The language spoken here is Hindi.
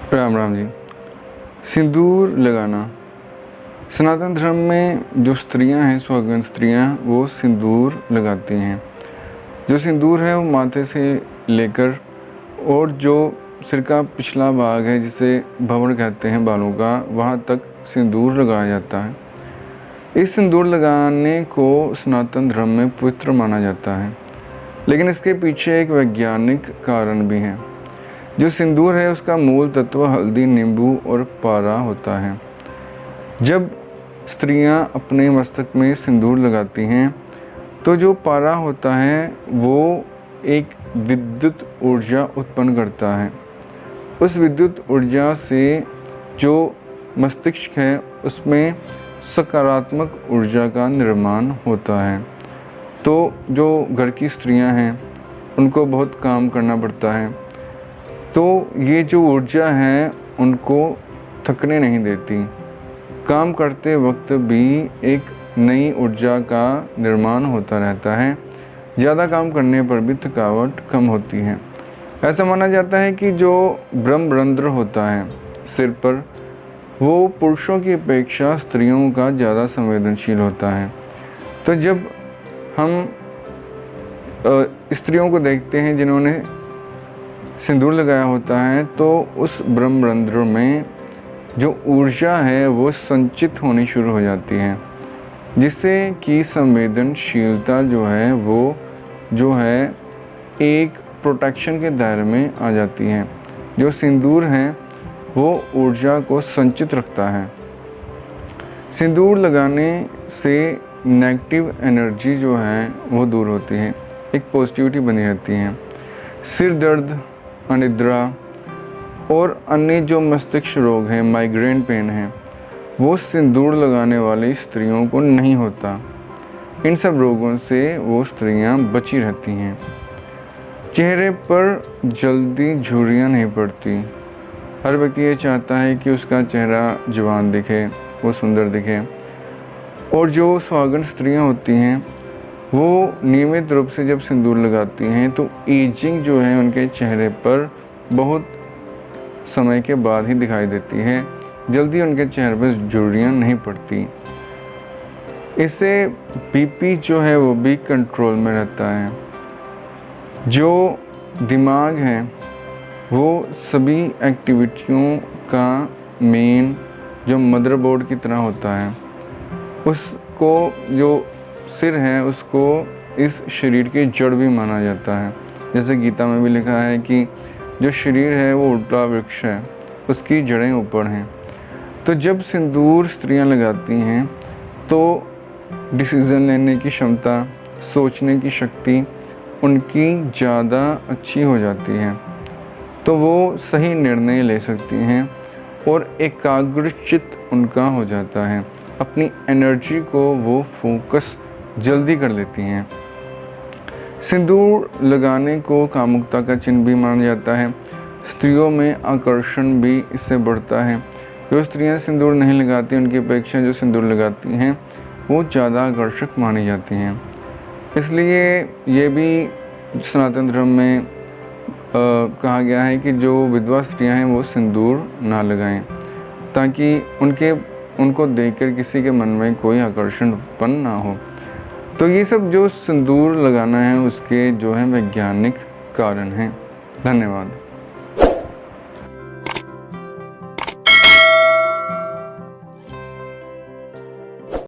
राम राम जी। सिंदूर लगाना, सनातन धर्म में जो स्त्रियां हैं, सुहागन स्त्रियां, वो सिंदूर लगाती हैं। जो सिंदूर है वो माथे से लेकर और जो सिर का पिछला भाग है, जिसे भंवर कहते हैं बालों का, वहाँ तक सिंदूर लगाया जाता है। इस सिंदूर लगाने को सनातन धर्म में पवित्र माना जाता है, लेकिन इसके पीछे एक वैज्ञानिक कारण भी है। जो सिंदूर है उसका मूल तत्व हल्दी, नींबू और पारा होता है। जब स्त्रियां अपने मस्तक में सिंदूर लगाती हैं तो जो पारा होता है वो एक विद्युत ऊर्जा उत्पन्न करता है। उस विद्युत ऊर्जा से जो मस्तिष्क है उसमें सकारात्मक ऊर्जा का निर्माण होता है। तो जो घर की स्त्रियां हैं उनको बहुत काम करना पड़ता है, तो ये जो ऊर्जा है उनको थकने नहीं देती। काम करते वक्त भी एक नई ऊर्जा का निर्माण होता रहता है। ज़्यादा काम करने पर भी थकावट कम होती है। ऐसा माना जाता है कि जो ब्रह्मरंध्र होता है सिर पर, वो पुरुषों की अपेक्षा स्त्रियों का ज़्यादा संवेदनशील होता है। तो जब हम स्त्रियों को देखते हैं जिन्होंने सिंदूर लगाया होता है, तो उस ब्रह्मरंध्र में जो ऊर्जा है वो संचित होनी शुरू हो जाती है, जिससे कि संवेदनशीलता जो है एक प्रोटेक्शन के दायरे में आ जाती है। जो सिंदूर है वो ऊर्जा को संचित रखता है। सिंदूर लगाने से नेगेटिव एनर्जी जो है वो दूर होती है, एक पॉजिटिविटी बनी रहती है। सिर दर्द, अनिद्रा और अन्य जो मस्तिष्क रोग हैं, माइग्रेन पेन है, वो सिंदूर लगाने वाली स्त्रियों को नहीं होता। इन सब रोगों से वो स्त्रियां बची रहती हैं। चेहरे पर जल्दी झुर्रियाँ नहीं पड़ती। हर व्यक्ति ये चाहता है कि उसका चेहरा जवान दिखे, वो सुंदर दिखे। और जो सुहागन स्त्रियां होती हैं वो नियमित रूप से जब सिंदूर लगाती हैं तो एजिंग जो है उनके चेहरे पर बहुत समय के बाद ही दिखाई देती है। जल्दी उनके चेहरे पर झुर्रियाँ नहीं पड़ती। इससे बीपी जो है वो भी कंट्रोल में रहता है। जो दिमाग है वो सभी एक्टिविटियों का मेन जो मदरबोर्ड की तरह होता है। उसको जो सिर है उसको इस शरीर की जड़ भी माना जाता है। जैसे गीता में भी लिखा है कि जो शरीर है वो उल्टा वृक्ष है, उसकी जड़ें ऊपर हैं। तो जब सिंदूर स्त्रियां लगाती हैं तो डिसीज़न लेने की क्षमता, सोचने की शक्ति उनकी ज़्यादा अच्छी हो जाती है। तो वो सही निर्णय ले सकती हैं और एकाग्रचित्त उनका हो जाता है। अपनी एनर्जी को वो फोकस जल्दी कर लेती हैं। सिंदूर लगाने को कामुकता का चिन्ह भी माना जाता है। स्त्रियों में आकर्षण भी इससे बढ़ता है। जो स्त्रियां सिंदूर नहीं लगाती उनकी अपेक्षा जो सिंदूर लगाती हैं वो ज़्यादा आकर्षक मानी जाती हैं। इसलिए ये भी सनातन धर्म में कहा गया है कि जो विधवा स्त्रियां हैं वो सिंदूर ना लगाएं, ताकि उनको देखकर किसी के मन में कोई आकर्षण उत्पन्न ना हो। तो ये सब जो सिंदूर लगाना है उसके जो है वैज्ञानिक कारण हैं। धन्यवाद।